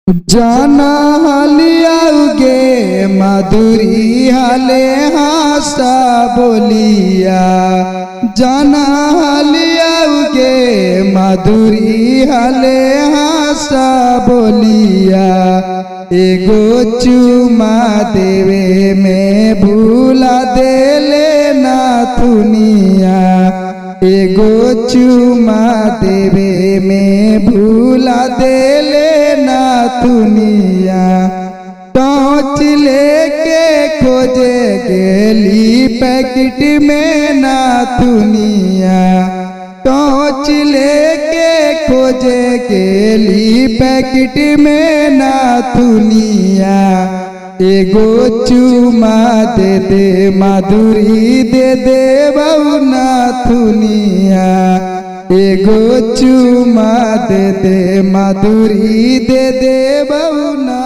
जाना लियाओगे माधुरी हाले हासा बोलिया। जाना लियाओगे माधुरी हाले हासा बोलिया। एगो चुमा देवे में भूला देले ना थुनिया। एगो चुमा देवे में भूला देले ना दुनिया। टॉर्च लेके खोजे गेली पैकेट में ना दुनिया। टॉर्च लेके खोजे गेली पैकेट में ना दुनिया। एगो चुमा दे दे माधुरी दे दे बहु ना दुनिया। एगो चुमा दे दे माधुरी दे दे बहु ना।